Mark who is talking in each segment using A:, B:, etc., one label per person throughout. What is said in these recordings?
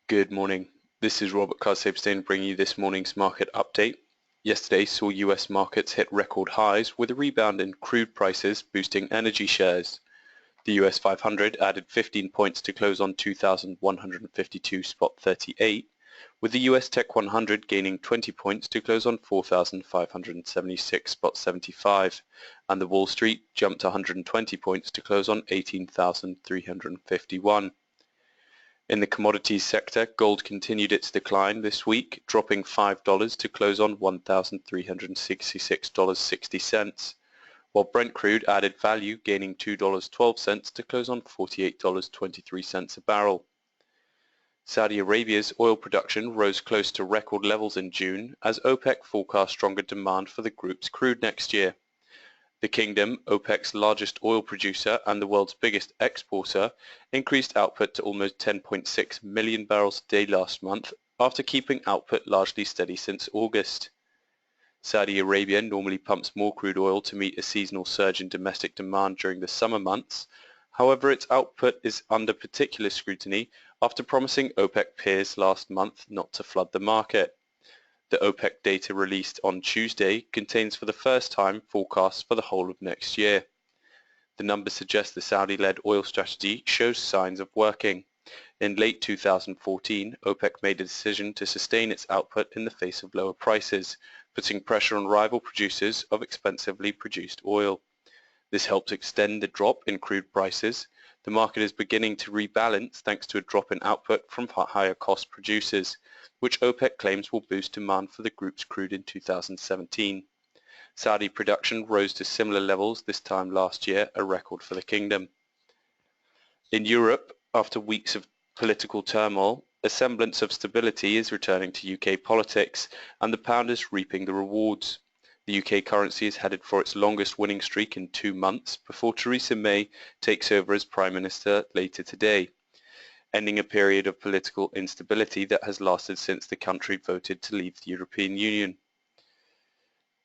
A: Good morning. This is Robert Kaars Sijpesteijn bringing you this morning's market update. Yesterday saw US markets hit record highs with a rebound in crude prices boosting energy shares. The US 500 added 15 points to close on 2,152.38, with the US Tech 100 gaining 20 points to close on 4,576.75, and the Wall Street jumped 120 points to close on 18,351. In the commodities sector, gold continued its decline this week, dropping $5 to close on $1,366.60, while Brent crude added value, gaining $2.12 to close on $48.23 a barrel. Saudi Arabia's oil production rose close to record levels in June as OPEC forecast stronger demand for the group's crude next year. The kingdom, OPEC's largest oil producer and the world's biggest exporter, increased output to almost 10.6 million barrels a day last month after keeping output largely steady since August. Saudi Arabia normally pumps more crude oil to meet a seasonal surge in domestic demand during the summer months. However, its output is under particular scrutiny after promising OPEC peers last month not to flood the market. The OPEC data released on Tuesday contains for the first time forecasts for the whole of next year. The numbers suggest the Saudi-led oil strategy shows signs of working. In late 2014, OPEC made a decision to sustain its output in the face of lower prices, putting pressure on rival producers of expensively produced oil. This helped extend the drop in crude prices. The market is beginning to rebalance thanks to a drop in output from higher cost producers, which OPEC claims will boost demand for the group's crude in 2017. Saudi production rose to similar levels this time last year, a record for the kingdom. In Europe, after weeks of political turmoil, a semblance of stability is returning to UK politics, and the pound is reaping the rewards. The UK currency is headed for its longest winning streak in 2 months before Theresa May takes over as Prime Minister later today, ending a period of political instability that has lasted since the country voted to leave the European Union.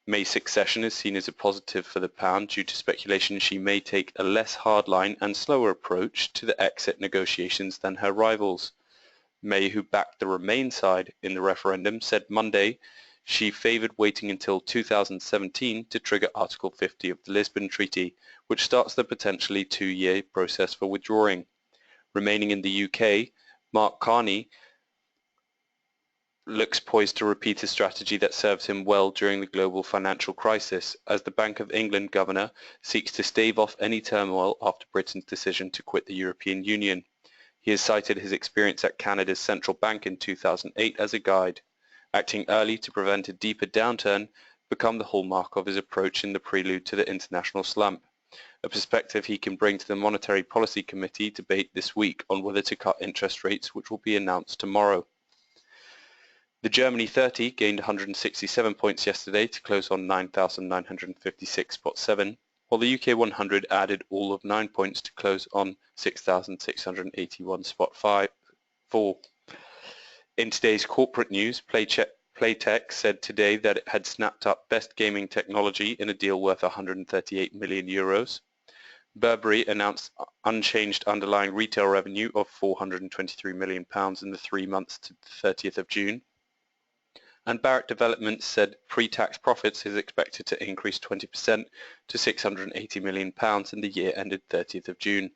A: May's succession is seen as a positive for the pound due to speculation she may take a less hardline and slower approach to the exit negotiations than her rivals. May, who backed the Remain side in the referendum, said Monday she favoured waiting until 2017 to trigger Article 50 of the Lisbon Treaty, which starts the potentially 2-year process for withdrawing. Remaining in the UK, Mark Carney looks poised to repeat a strategy that served him well during the global financial crisis, as the Bank of England governor seeks to stave off any turmoil after Britain's decision to quit the European Union. He has cited his experience at Canada's central bank in 2008 as a guide. Acting early to prevent a deeper downturn became the hallmark of his approach in the prelude to the international slump, a perspective he can bring to the Monetary Policy Committee debate this week on whether to cut interest rates, which will be announced tomorrow. The Germany 30 gained 167 points yesterday to close on 9,956.7, while the UK 100 added all of 9 points to close on 6,681.4. In today's corporate news, PlayTech said today that it had snapped up Best Gaming Technology in a deal worth €138 million. Burberry announced unchanged underlying retail revenue of £423 million in the 3 months to the 30th of June. And Barratt Developments said pre-tax profits is expected to increase 20% to £680 million in the year ended 30th of June.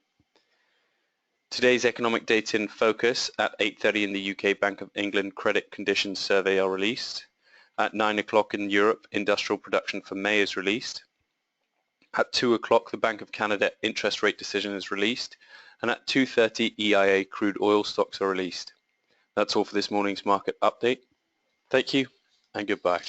A: Today's economic data in focus: at 8:30 in the UK Bank of England credit conditions survey are released. At 9 o'clock in Europe, industrial production for May is released. At 2 o'clock, the Bank of Canada interest rate decision is released. And at 2:30, EIA crude oil stocks are released. That's all for this morning's market update. Thank you and goodbye.